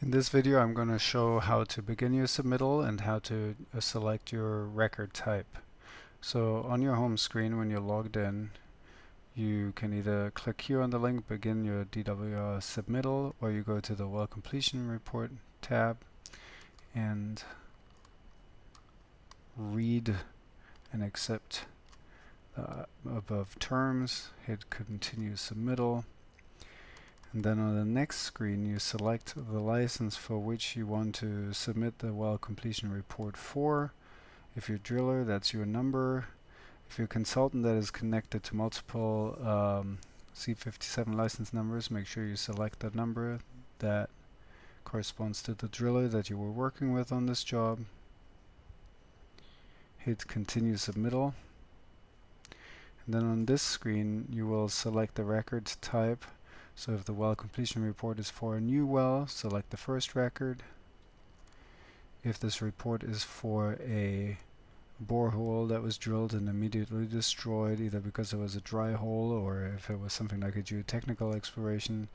In this video, I'm going to show how to begin your submittal and how to select your record type. So on your home screen, when you're logged in, you can either click here on the link, begin your DWR submittal, or you go to the well completion report tab and read and accept above terms, hit continue submittal. And then on the next screen, you select the license for which you want to submit the well completion report for. If you're a driller, that's your number. If you're a consultant that is connected to multiple C57 license numbers, make sure you select the number that corresponds to the driller that you were working with on this job. Hit continue submittal. And then on this screen, you will select the record type. So if the well completion report is for a new well, select the first record. If this report is for a borehole that was drilled and immediately destroyed, either because it was a dry hole or if it was something like a geotechnical exploration,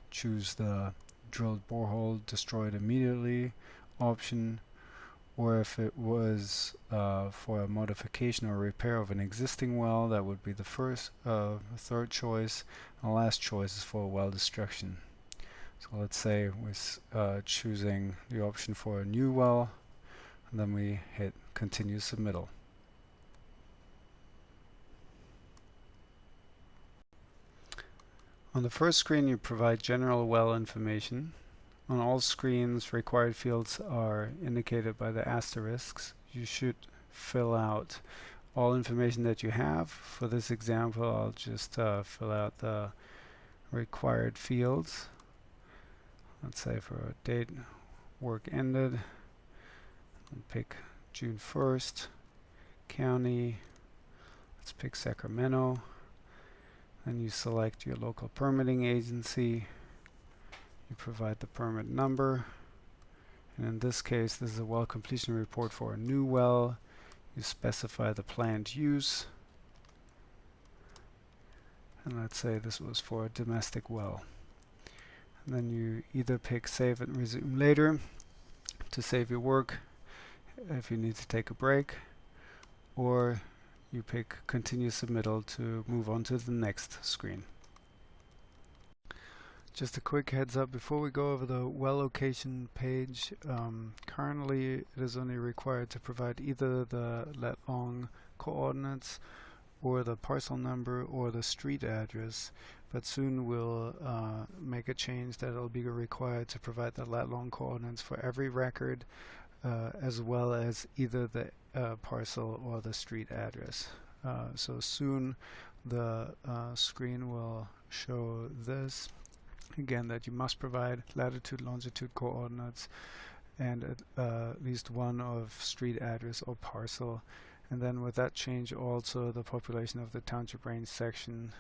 choose the drilled borehole destroyed immediately option. Or if it was for a modification or repair of an existing well, that would be the third choice. And the last choice is for well destruction. So let's say we're choosing the option for a new well, and then we hit continue submittal. On the first screen, you provide general well information. On all screens, required fields are indicated by the asterisks. You should fill out all information that you have. For this example, I'll just fill out the required fields. Let's say for a date work ended, I'll pick June 1st, county, let's pick Sacramento, and you select your local permitting agency. You provide the permit number, and in this case this is a well completion report for a new well. You specify the planned use, and let's say this was for a domestic well. And then you either pick save and resume later to save your work if you need to take a break, or you pick continue submittal to move on to the next screen. Just a quick heads up before we go over the well location page. Currently it is only required to provide either the lat long coordinates or the parcel number or the street address, but soon we'll make a change that it'll be required to provide the lat long coordinates for every record, as well as either the parcel or the street address. So soon the screen will show this. Again, that you must provide latitude, longitude coordinates and at least one of street address or parcel. And then with that change also the population of the township range section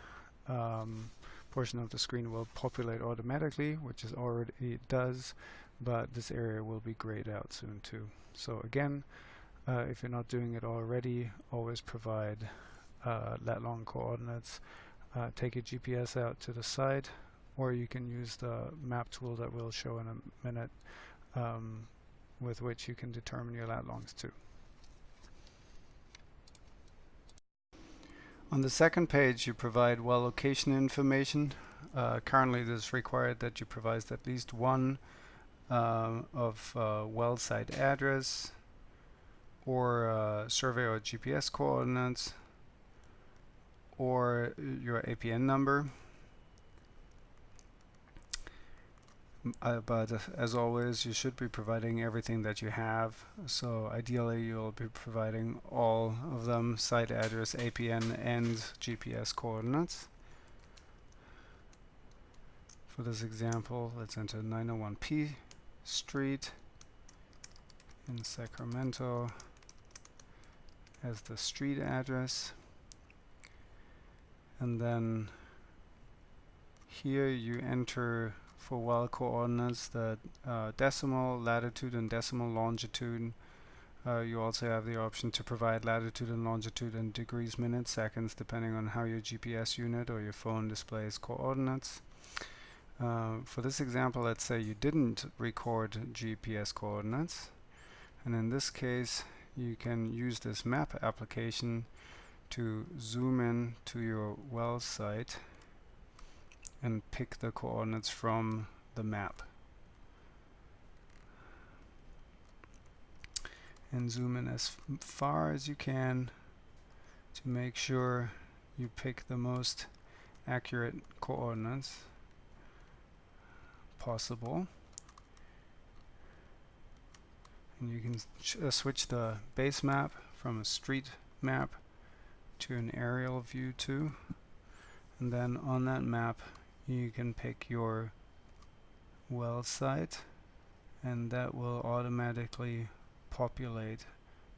portion of the screen will populate automatically, which is already it does, but this area will be grayed out soon too. So again, if you're not doing it already, always provide lat long coordinates. Take your GPS out to the site, or you can use the map tool that we'll show in a minute, with which you can determine your lat longs too. On the second page, you provide well location information. Currently it is required that you provide at least one of well site address or survey or GPS coordinates or your APN number. But as always, you should be providing everything that you have. So ideally you'll be providing all of them: site address, APN, and GPS coordinates. For this example, let's enter 901 P Street in Sacramento as the street address. And then here you enter for well coordinates the decimal, latitude, and decimal longitude. You also have the option to provide latitude and longitude in degrees, minutes, seconds, depending on how your GPS unit or your phone displays coordinates. For this example, let's say you didn't record GPS coordinates, and in this case you can use this map application to zoom in to your well site and pick the coordinates from the map. And zoom in as far as you can to make sure you pick the most accurate coordinates possible. And you can switch the base map from a street map to an aerial view too. And then on that map you can pick your well site, and that will automatically populate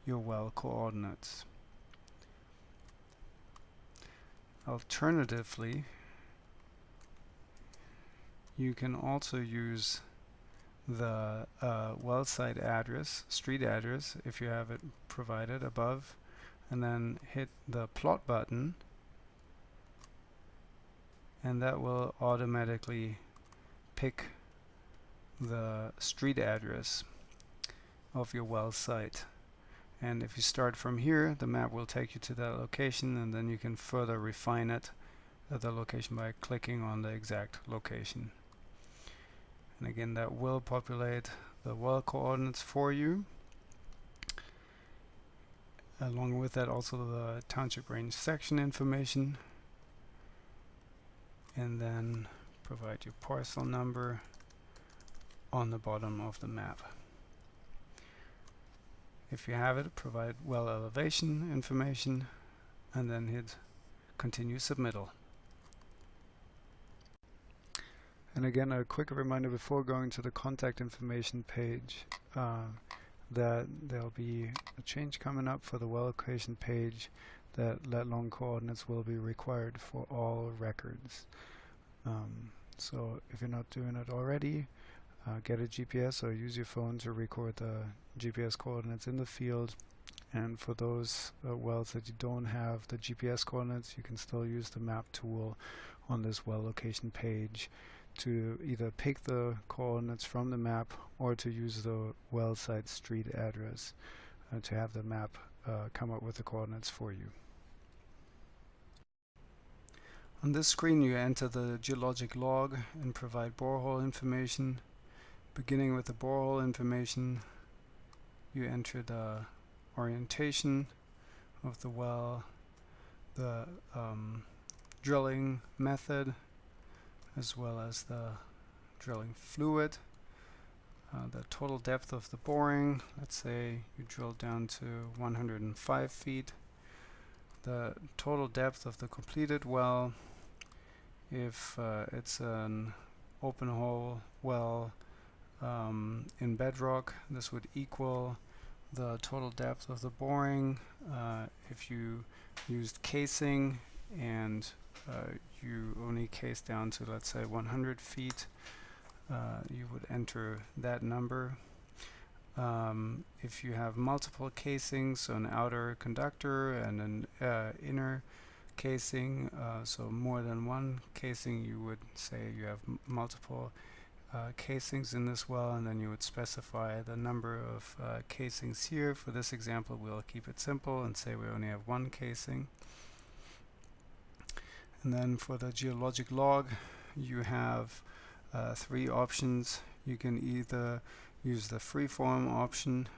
your well coordinates. Alternatively, you can also use the well site address, street address, if you have it provided above, and then hit the plot button, and that will automatically pick the street address of your well site. And if you start from here, the map will take you to that location, and then you can further refine it at the location by clicking on the exact location. And again, that will populate the well coordinates for you. Along with that, also the township range section information, and then provide your parcel number on the bottom of the map. If you have it, provide well elevation information, and then hit continue submittal. And again, a quick reminder before going to the contact information page that there'll be a change coming up for the well location page, that let long coordinates will be required for all records. So if you're not doing it already, get a GPS or use your phone to record the GPS coordinates in the field. And for those wells that you don't have the GPS coordinates, you can still use the map tool on this well location page to either pick the coordinates from the map or to use the well site street address to have the map come up with the coordinates for you. On this screen you enter the geologic log and provide borehole information. Beginning with the borehole information, you enter the orientation of the well, the drilling method, as well as the drilling fluid, the total depth of the boring. Let's say you drill down to 105 feet. The total depth of the completed well, if it's an open hole well in bedrock, this would equal the total depth of the boring. If you used casing and you only case down to, let's say, 100 feet, you would enter that number. If you have multiple casings, so an outer conductor and an inner casing, so more than one casing, you would say you have multiple casings in this well, and then you would specify the number of casings here. For this example, we'll keep it simple and say we only have one casing. And then for the geologic log, you have three options. You can either use the freeform option,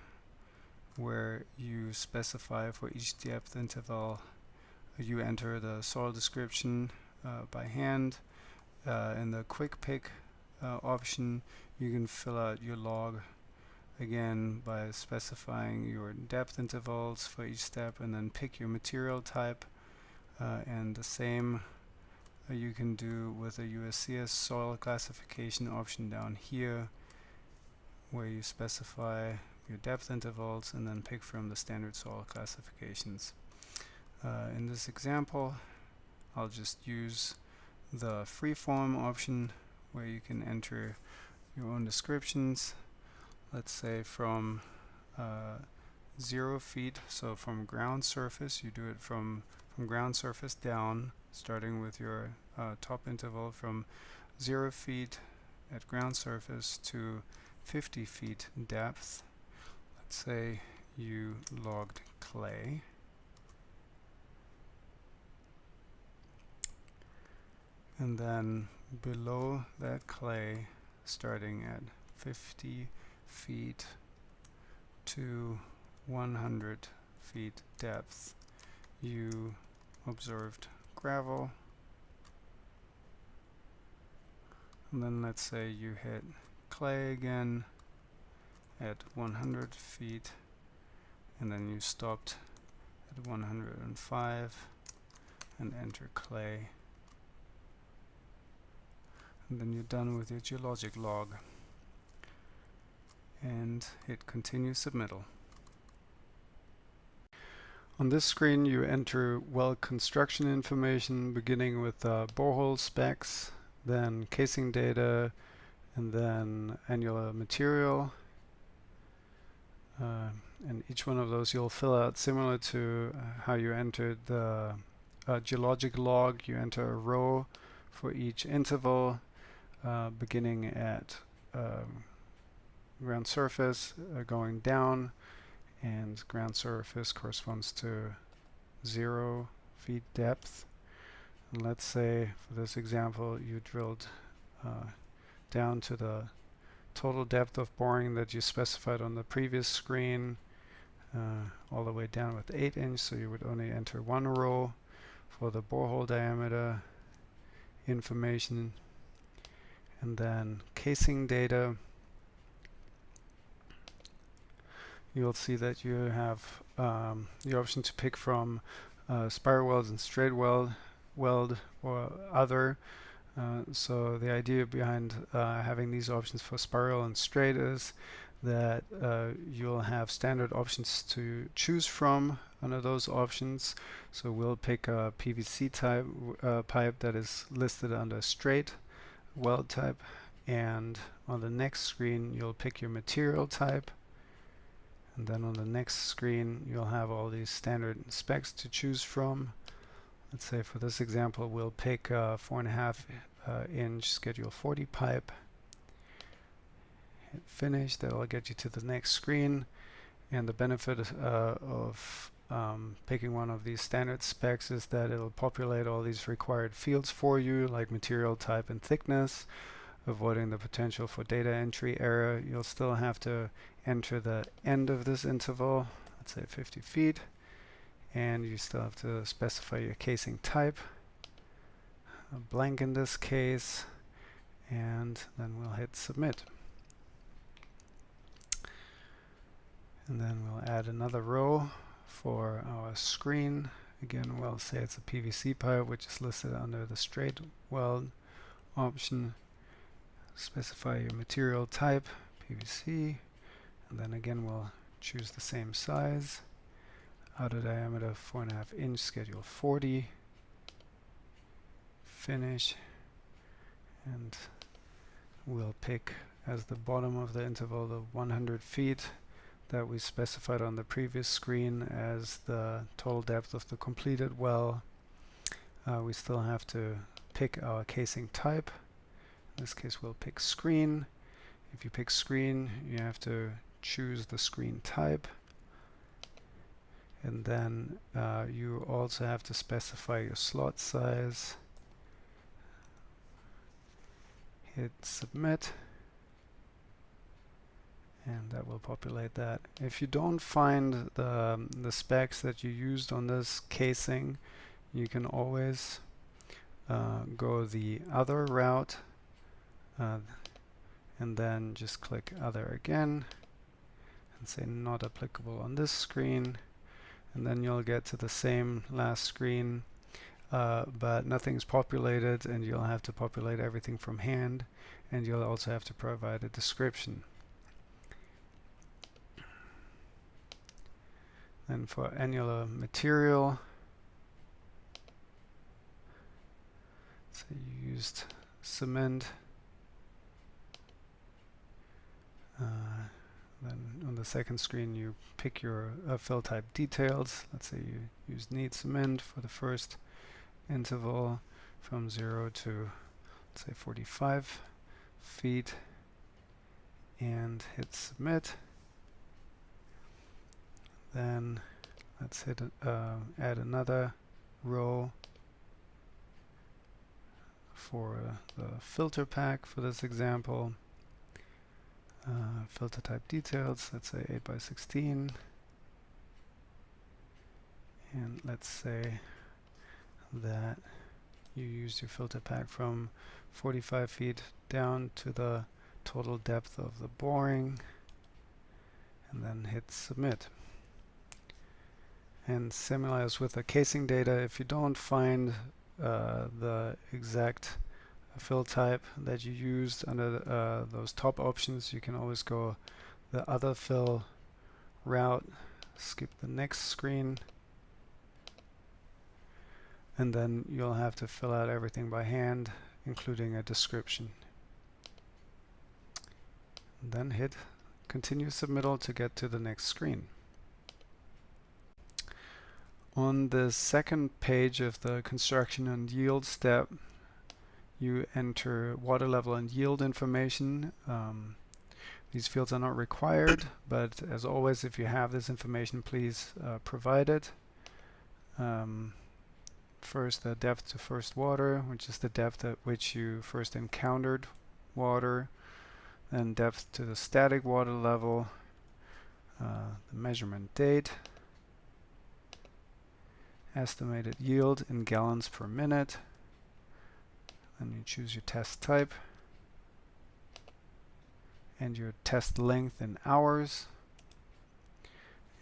where you specify for each depth interval, you enter the soil description by hand. In the quick pick option, you can fill out your log again by specifying your depth intervals for each step, and then pick your material type. And the same you can do with a USCS soil classification option down here, where you specify your depth intervals and then pick from the standard soil classifications. In this example, I'll just use the freeform option, where you can enter your own descriptions. Let's say from 0 feet, so from ground surface, you do it from ground surface down, starting with your top interval from 0 feet at ground surface to 50 feet depth. Let's say you logged clay. And then below that clay, starting at 50 feet to 100 feet depth, you observed gravel. And then let's say you hit clay again at 100 feet, and then you stopped at 105 and enter clay. And then you're done with your geologic log and hit continue submittal. On this screen you enter well construction information, beginning with borehole specs, then casing data, and then annular material. And each one of those you'll fill out similar to how you entered the geologic log. You enter a row for each interval, beginning at ground surface, going down, and ground surface corresponds to 0 feet depth. And let's say for this example you drilled down to the total depth of boring that you specified on the previous screen, all the way down with 8 inch, so you would only enter one row for the borehole diameter information. And then casing data, you'll see that you have the option to pick from spiral welds and straight weld or other. So the idea behind having these options for spiral and straight is that you'll have standard options to choose from under those options. So we'll pick a PVC type pipe that is listed under straight weld type, and on the next screen you'll pick your material type, and then on the next screen you'll have all these standard specs to choose from. Let's say for this example we'll pick a 4.5 inch schedule 40 pipe. Hit finish. That'll get you to the next screen, and the benefit of picking one of these standard specs is that it'll populate all these required fields for you, like material type and thickness, avoiding the potential for data entry error. You'll still have to enter the end of this interval, let's say 50 feet, and you still have to specify your casing type, a blank in this case, and then we'll hit submit. And then we'll add another row for our screen. Again, we'll say it's a PVC pipe, which is listed under the straight weld option. Specify your material type, PVC, and then again we'll choose the same size. Outer diameter 4.5 inch, schedule 40. Finish, and we'll pick as the bottom of the interval the 100 feet that we specified on the previous screen as the total depth of the completed well. We still have to pick our casing type. In this case we'll pick screen. If you pick screen, you have to choose the screen type, and then you also have to specify your slot size. Hit submit, and that will populate that. If you don't find the specs that you used on this casing, you can always go the other route, and then just click other again and say not applicable on this screen, and then you'll get to the same last screen, but nothing's populated, and you'll have to populate everything from hand, and you'll also have to provide a description. Then for annular material, so you used cement. Then on the second screen you pick your fill type details. Let's say you use neat cement for the first interval from 0 to let's say 45 feet, and hit submit. Then let's hit add another row for the filter pack for this example. Filter type details, let's say 8 by 16, and let's say that you used your filter pack from 45 feet down to the total depth of the boring, and then hit submit. And similar as with the casing data, if you don't find the exact fill type that you used under those top options, you can always go the other fill route, skip the next screen, and then you'll have to fill out everything by hand, including a description. And then hit continue submittal to get to the next screen. On the second page of the construction and yield step, you enter water level and yield information. These fields are not required, but as always, if you have this information, please provide it. First, the depth to first water, which is the depth at which you first encountered water. Then depth to the static water level, the measurement date, estimated yield in gallons per minute. Then you choose your test type and your test length in hours,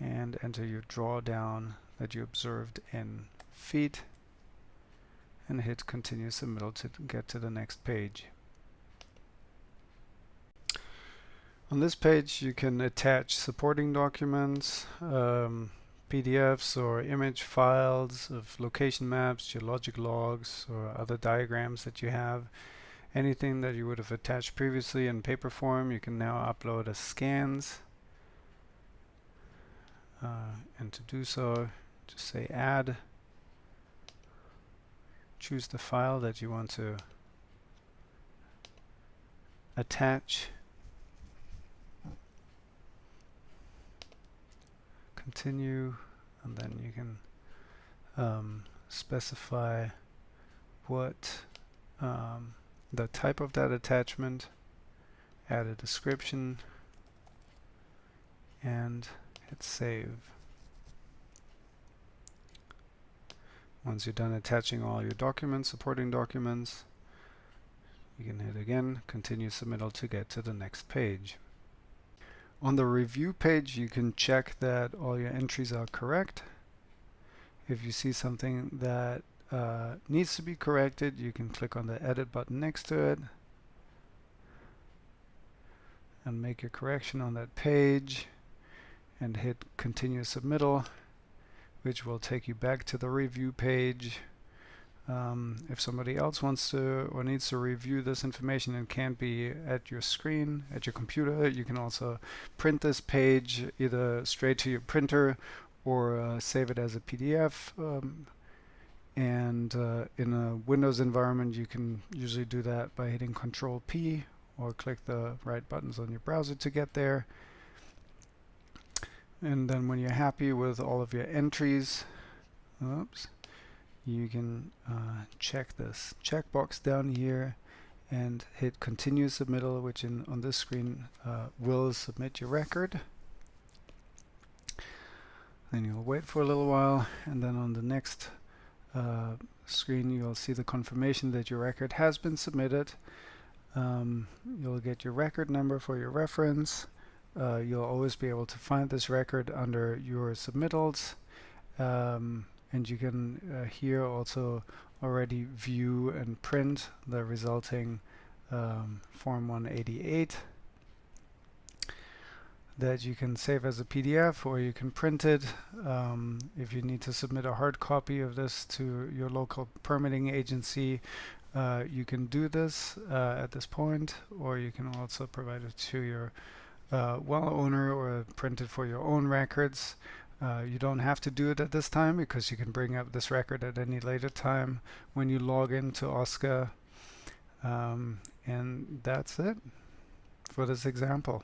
and enter your drawdown that you observed in feet, and hit continue submittal to get to the next page. On this page you can attach supporting documents, PDFs or image files of location maps, geologic logs, or other diagrams that you have. Anything that you would have attached previously in paper form, you can now upload as scans. And to do so, just say add. Choose the file that you want to attach. Continue, and then you can specify what the type of that attachment, add a description, and hit save. Once you're done attaching all your documents, supporting documents, you can hit again, continue submittal to get to the next page. On the review page, you can check that all your entries are correct. If you see something that needs to be corrected, you can click on the edit button next to it and make your correction on that page, and hit continue submittal, which will take you back to the review page. If somebody else wants to or needs to review this information and can't be at your screen, at your computer, you can also print this page either straight to your printer or save it as a PDF. In a Windows environment, you can usually do that by hitting Control P or click the right buttons on your browser to get there. And then when you're happy with all of your entries, you can check this checkbox down here and hit continue submittal, which on this screen will submit your record. Then you'll wait for a little while, and then on the next screen you'll see the confirmation that your record has been submitted. You'll get your record number for your reference. You'll always be able to find this record under your submittals, and you can here also already view and print the resulting Form 188 that you can save as a PDF, or you can print it. If you need to submit a hard copy of this to your local permitting agency, you can do this at this point, or you can also provide it to your well owner or print it for your own records. You don't have to do it at this time, because you can bring up this record at any later time when you log into OSWCR. And that's it for this example.